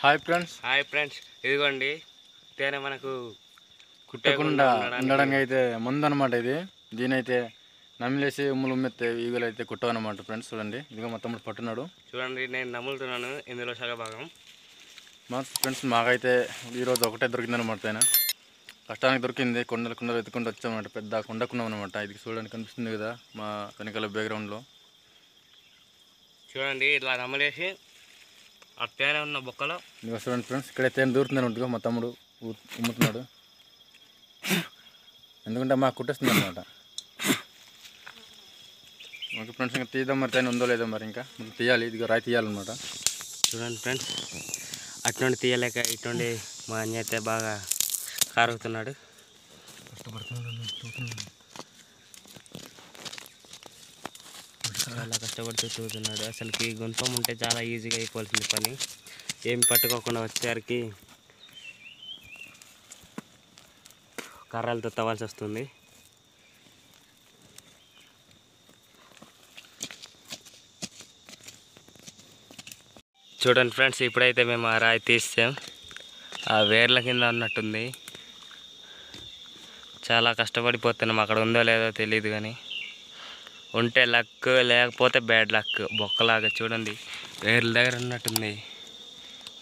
Hi friends, ఇదిగోండి తేనె మనకు కుట్టకుండా ఉండడానికి అయితే మందు అనమాట. దీనైతే నమిలేసి ఉమ్మెత్తే ఈగలు అయితే కుట్టవన్నమాట. ఫ్రెండ్స్ చూడండి, ఇదిగో మా తమ్ముడు పట్టున్నాడు చూడండి. నేను నములుతున్నాను ఇందులో సగభాగం. మా ఫ్రెండ్స్ మాకైతే ఈరోజు ఒకటే దొరికిందనమాట. ఆయన కష్టానికి దొరికింది. కొండలు ఎత్తుకుంటూ వచ్చామన్నమాట. పెద్ద కొండకున్నాం అనమాట. ఇది చూడడానికి కనిపిస్తుంది కదా మా వెనకాల బ్యాక్గ్రౌండ్లో. చూడండి ఇట్లా నమలేసి ఆ తేనె ఉన్న బొక్కలో ఇదిగో చూడండి ఫ్రెండ్స్, ఇక్కడే తేనె దూరుతుంది అనమాట. మా తమ్ముడు ఉమ్ముతున్నాడు, ఎందుకంటే మాకు కుట్టేస్తుంది అనమాట. ఓకే ఫ్రెండ్స్, ఇంకా తీద్దాం. మరి తేనె ఉందో లేదో మరి ఇంకా తీయాలి. ఇదిగో రాయి తీయాలన్నమాట. చూడండి ఫ్రెండ్స్, అటుండి తీయలేక ఇటుండి మా అన్న అయితే బాగా కారుగుతున్నాడు, చాలా కష్టపడుతూ చూస్తున్నాడు. అసలుకి గుంతం ఉంటే చాలా ఈజీగా అయిపోతుంది పని. ఏమి పట్టుకోకుండా వచ్చేసరికి కర్రలతో తవ్వాల్సి వస్తుంది. చూడండి ఫ్రెండ్స్, ఇప్పుడైతే మేము ఆ రాయి తీసాం. ఆ వేర్ల కింద ఉన్నట్టుంది. చాలా కష్టపడిపోతున్నాం. అక్కడ ఉందో లేదో తెలియదు, కానీ ఉంటే లక్, లేకపోతే బ్యాడ్ లక్. బొక్కలాగా చూడండి, వేర్ల దగ్గర ఉన్నట్టుంది.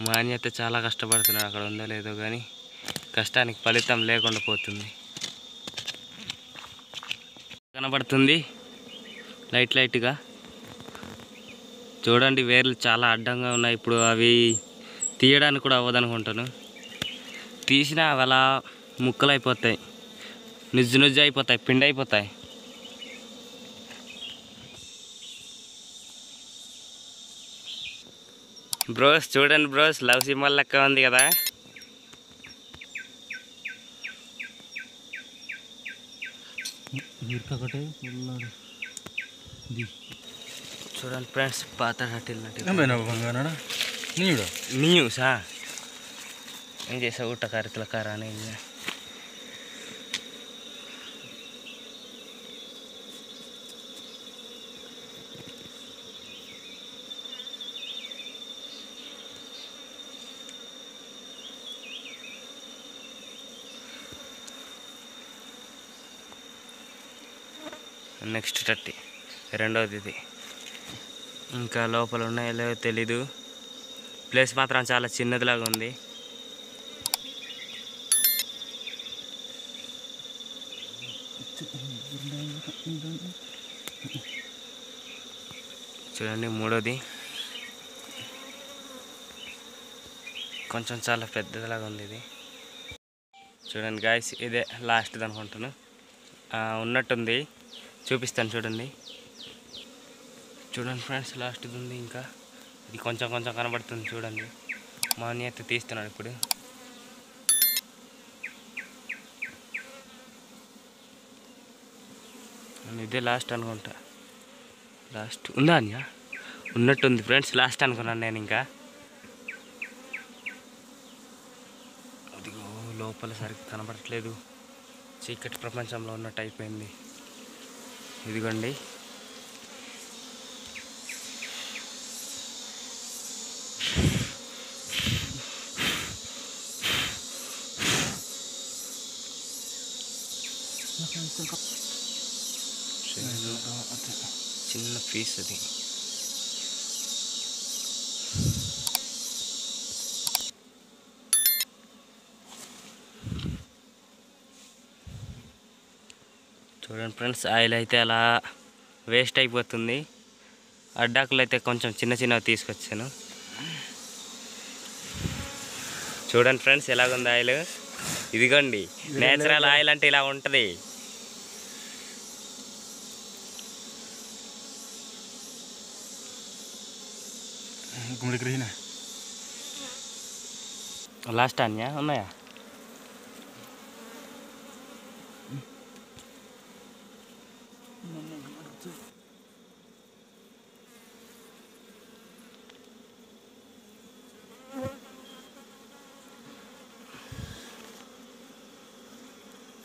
మా అన్న అయితే చాలా కష్టపడుతున్నాడు. అక్కడ ఉందో లేదో కానీ కష్టానికి ఫలితం లేకుండా పోతుంది. కనబడుతుంది లైట్గా. చూడండి, వేర్లు చాలా అడ్డంగా ఉన్నాయి. ఇప్పుడు అవి తీయడానికి కూడా అవ్వదనుకుంటాను. తీసినా అవి అలా ముక్కలు అయిపోతాయి, నుజ్జు అయిపోతాయి, పిండి అయిపోతాయి. బ్రోస్ చూడండి బ్రోస్, లవ్ సింబల్ లెక్క ఉంది కదా. చూడండి ఫ్రెండ్స్, పాత న్యూసా ఏం చేసా ఊట కారితల కారా అని. నెక్స్ట్ 30 రెండోది ఇది. ఇంకా లోపల ఉన్నాయో లేదో తెలీదు. ప్లేస్ మాత్రం చాలా చిన్నదిలాగా ఉంది. చూడండి మూడోది, కొంచెం చాలా పెద్దదిలాగా ఉంది ఇది. చూడండి గాయస్, ఇదే లాస్ట్ది అనుకుంటాను. ఉన్నట్టుంది, చూపిస్తాను చూడండి. చూడండి ఫ్రెండ్స్, లాస్ట్ది ఉంది. ఇంకా ఇది కొంచెం కనబడుతుంది చూడండి. మా అన్నయ్య అయితే తీస్తున్నాడు ఇప్పుడు. ఇదే లాస్ట్ అనుకుంటా. లాస్ట్ ఉందా అన్నయ్య? ఉన్నట్టుంది ఫ్రెండ్స్, లాస్ట్ అనుకున్నాను నేను. ఇంకా అదిగో లోపల సరిగ్గా కనబడట్లేదు, చీకటి ప్రపంచంలో ఉన్నట్టు అయిపోయింది. ఇదిగోండి, చిన్న పీస్ అది. చూడండి ఫ్రెండ్స్, ఆయిల్ అయితే అలా వేస్ట్ అయిపోతుంది. అడ్డాకులు అయితే కొంచెం చిన్నవి తీసుకొచ్చాను. చూడండి ఫ్రెండ్స్, ఎలాగుంది ఆయిల్. ఇదిగోండి, నేచురల్ ఆయిల్ అంటే ఇలా ఉంటుంది. లాస్ట్ అన్యా ఉన్నాయా?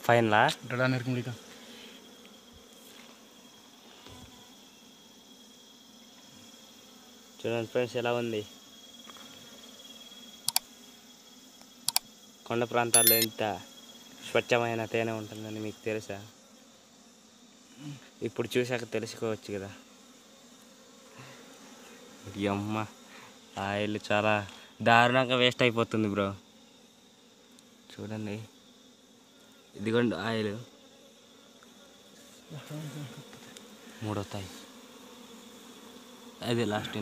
ఫైనలా చూడండి ఫ్రెండ్స్, ఎలా ఉంది. కొండ ప్రాంతాల్లో ఇంత స్వచ్ఛమైన తేనె ఉంటుందని మీకు తెలుసా? ఇప్పుడు చూశాక తెలుసుకోవచ్చు కదా. ఈ అమ్మ ఆయిల్ చాలా దారుణంగా వేస్ట్ అయిపోతుంది బ్రో. చూడండి, ఇదిగోండి ఆయిల్. 3 వస్తాయి. అది లాస్ట్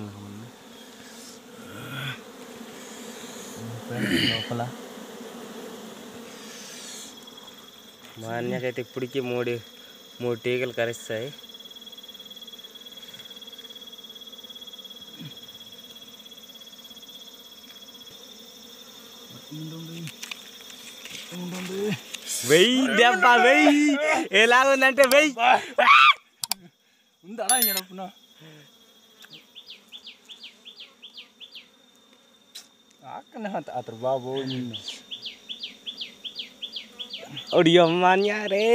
లోపల మా అన్నకైతే ఇప్పటికీ మూడు టీగలు కరుస్తాయి. వెయ్యి దెబ్బ, వెయ్యి ఎలాగుందంటే వెయ్యి ఉందా ఎడపున అతను బాబు రే.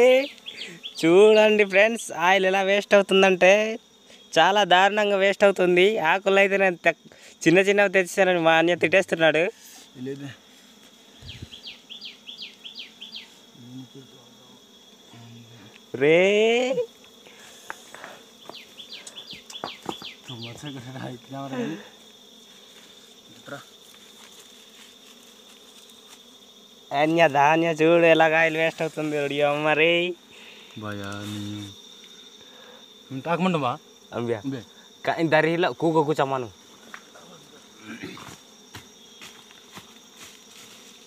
చూడండి ఫ్రెండ్స్, ఆయిల్ ఎలా వేస్ట్ అవుతుందంటే చాలా దారుణంగా వేస్ట్ అవుతుంది. ఆకులు అయితే నేను చిన్న చిన్నవి తెచ్చానని మా అన్నయ్య తిట్టేస్తున్నాడు. రే ధాన్య చూడు ఎలాగ ఆయిల్ వేస్ట్ అవుతుంది. మరి తాకమంటమా అంబ్యా దరిలో కూర్చోమాను.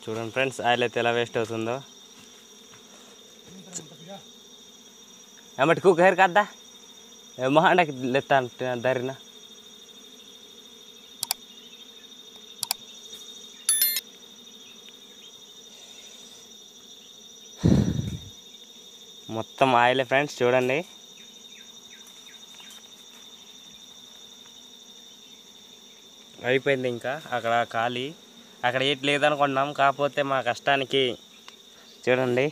చూడండి ఫ్రెండ్స్, ఆయిల్ అయితే ఎలా వేస్ట్ అవుతుందో. ఏమటి కూకర్ కదా మహాండకి లెత్తా దరిన. మొత్తం ఆయిలే ఫ్రెండ్స్, చూడండి. అయిపోయింది. ఇంకా అక్కడ ఖాళీ, అక్కడ ఏటి లేదనుకున్నాం. కాకపోతే మా కష్టానికి చూడండి